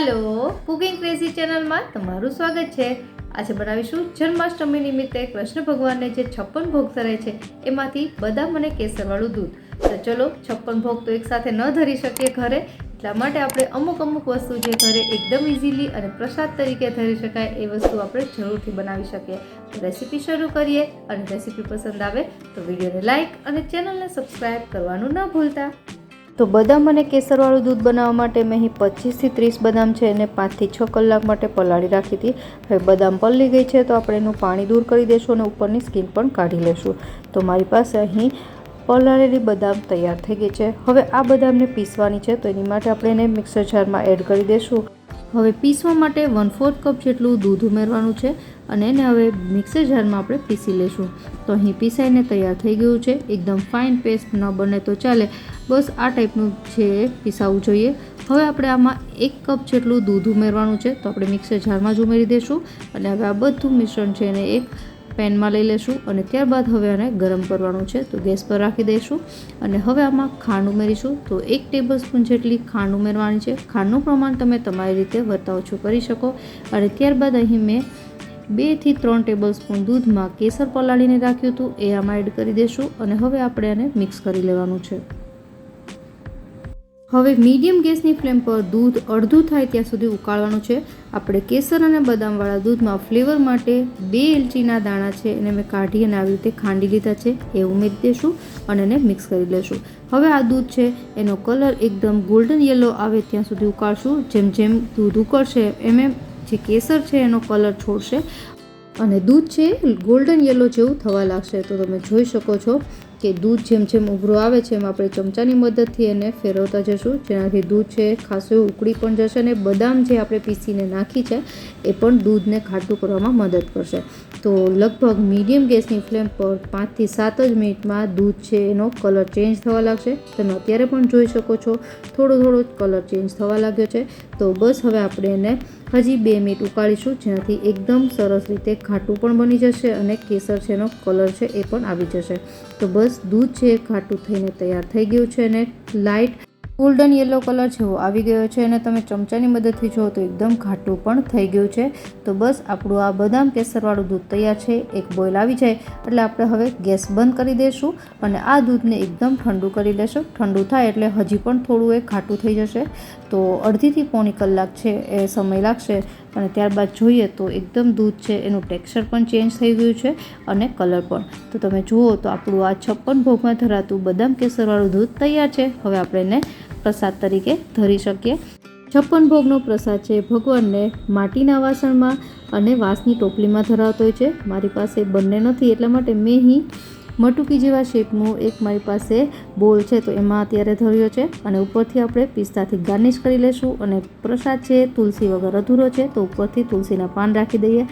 હાલો, cooking crazy ચેનલમાં તમારું સ્વાગત છે। આજે બનાવીશું જન્માષ્ટમી નિમિત્તે કૃષ્ણ ભગવાનને જે 56 ભોગ ધરાય છે એમાંથી બદામ અને કેસરવાળું દૂધ। તો ચલો 56 ભોગ તો એકસાથે ન ધરી શકીએ ઘરે, એટલા માટે આપણે અમુક વસ્તુ જે ઘરે એકદમ ઇઝીલી અને પ્રસાદ તરીકે ધરી શકાય એ વસ્તુ આપણે જરૂરથી બનાવી શકીએ। તો રેસીપી શરૂ કરીએ અને રેસીપી પસંદ આવે તો વિડીયોને લાઇક અને ચેનલને સબસ્ક્રાઈબ કરવાનું ન ભૂલતા। તો બદામ અને કેસરવાળું દૂધ બનાવવા માટે મેં અહીં 25 થી 30 બદામ છે એને 5 થી 6 કલાક માટે પલાળી રાખી હતી। હવે બદામ પલળી ગઈ છે તો આપણે એનું પાણી દૂર કરી દઈશું અને ઉપરની સ્કીન પણ કાઢી લેશું। તો મારી પાસે અહીં પલાળેલી બદામ તૈયાર થઈ ગઈ છે। હવે આ બદામને પીસવાની છે તો એની માટે આપણે એને મિક્સર જારમાં એડ કરી દઈશું। હવે પીસવા માટે 1/4 કપ જેટલું દૂધ ઉમેરવાનું છે અને એને હવે મિક્સર જારમાં આપણે પીસી લઈશું। તો અહીં પીસાઈને તૈયાર થઈ ગયું છે। એકદમ ફાઇન પેસ્ટ ન બને તો ચાલે, બસ આ ટાઈપનું છે પીસાવવું જોઈએ। હવે આપણે આમાં 1 કપ જેટલું દૂધ ઉમેરવાનું છે તો આપણે મિક્સર જારમાં જ ઉમેરી દઈશું અને હવે આ બધું મિશ્રણ છે એને એક પેનમાં લઈ લેશું અને ત્યારબાદ હવે આને ગરમ કરવાનું છે તો ગેસ પર રાખી દઈશું અને હવે આમાં ખાંડ ઉમેરીશું। તો 1 ટેબલસ્પૂન જેટલી ખાંડ ઉમેરવાની છે। ખાંડનું પ્રમાણ તમે તમારી રીતે વધતા ઓછું કરી શકો અને ત્યારબાદ અહીં મેં 2 થી 3 ટેબલસ્પૂન દૂધમાં કેસર પલાળીને રાખ્યું હતું એ આમાં એડ કરી દઈશું અને હવે આપણે આને મિક્સ કરી લેવાનું છે। હવે મીડિયમ ગેસની ફ્લેમ પર દૂધ અડધું થાય ત્યાં સુધી ઉકાળવાનું છે। આપણે કેસર અને બદામવાળા દૂધમાં ફ્લેવર માટે 2 એલચીના દાણા છે એને મેં કાઢી અને આવી રીતે ખાંડી લીધા છે એ ઉમેરી દઈશું અને એને મિક્સ કરી લઈશું। હવે આ દૂધ છે એનો કલર એકદમ ગોલ્ડન યલો આવે ત્યાં સુધી ઉકાળશું। જેમ જેમ દૂધ ઉકળશે એમ જે કેસર છે એનો કલર છોડશે અને દૂધ છે ગોલ્ડન યલો જેવું થવા લાગશે। તો તમે જોઈ શકો છો કે દૂધ જેમ જેમ ઉભરો આવે છે એમ આપણે ચમચાની મદદથી એને ફેરવતા જશું, જેનાથી દૂધ છે ખાસું એવું ઉકળી પણ જશે અને બદામ જે આપણે પીસીને નાખી છે એ પણ દૂધને ખાટું કરવામાં મદદ કરશે। તો લગભગ મીડિયમ ગેસની ફ્લેમ પર 5 થી 7 જ મિનિટમાં દૂધ છે એનો કલર ચેન્જ થવા લાગશે। તમે અત્યારે પણ જોઈ શકો છો થોડો કલર ચેન્જ થવા લાગ્યો છે। તો બસ હવે આપણે એને હજી 2 મિનિટ ઉકાળીશું, જેનાથી એકદમ સરસ રીતે ખાટું પણ બની જશે અને કેસર છે એનો કલર છે એ પણ આવી જશે। તો બસ દૂધ છે ખાટું થઈને તૈયાર થઈ ગયું છે અને લાઇટ ગોલ્ડન યલો કલર જેવો આવી ગયો છે અને તમે ચમચાની મદદથી જુઓ તો એકદમ ખાટું પણ થઈ ગયું છે। તો બસ આપણું આ બદામ કેસરવાળું દૂધ તૈયાર છે। એક બોઇલ આવી જાય એટલે આપણે હવે ગેસ બંધ કરી દઈશું અને આ દૂધને એકદમ ઠંડુ કરી લેશું। ઠંડુ થાય એટલે હજી પણ થોડું એ ખાટું થઈ જશે, તો અડધી થી પોણી કલાક છે એ સમય લાગશે અને ત્યારબાદ જોઈએ તો એકદમ દૂધ છે એનું ટેક્સચર પણ ચેન્જ થઈ ગયું છે અને કલર પણ। તો તમે જુઓ તો આપણું આ 56 ભોગમાં ધરાતું બદામ કેસરવાળું દૂધ તૈયાર છે। હવે આપણે એને પ્રસાદ તરીકે ધરી શકીએ। 56 ભોગનો પ્રસાદ છે ભગવાનને માટીના વાસણમાં અને વાંસની ટોપલીમાં ધરાવતો હોય છે। મારી પાસે બંને નથી એટલા માટે મેં અહીં મટુકી જેવા શેપનું એક મારી પાસે બોલ છે તો એમાં અત્યારે ધર્યો છે અને ઉપરથી આપણે પિસ્તાથી ગાર્નિશ કરી લેશું અને પ્રસાદ છે તુલસી વગર અધૂરો છે તો ઉપરથી તુલસીના પાન રાખી દઈએ।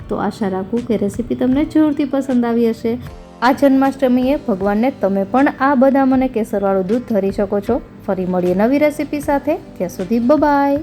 તો આશા રાખું કે રેસીપી તમને જરૂરથી પસંદ આવી હશે। આ જન્માષ્ટમીએ ભગવાનને તમે પણ આ બદામ અને કેસરવાળું દૂધ ધરી શકો છો। ફરી મળીએ નવી રેસીપી સાથે, ત્યાં સુધી બાય।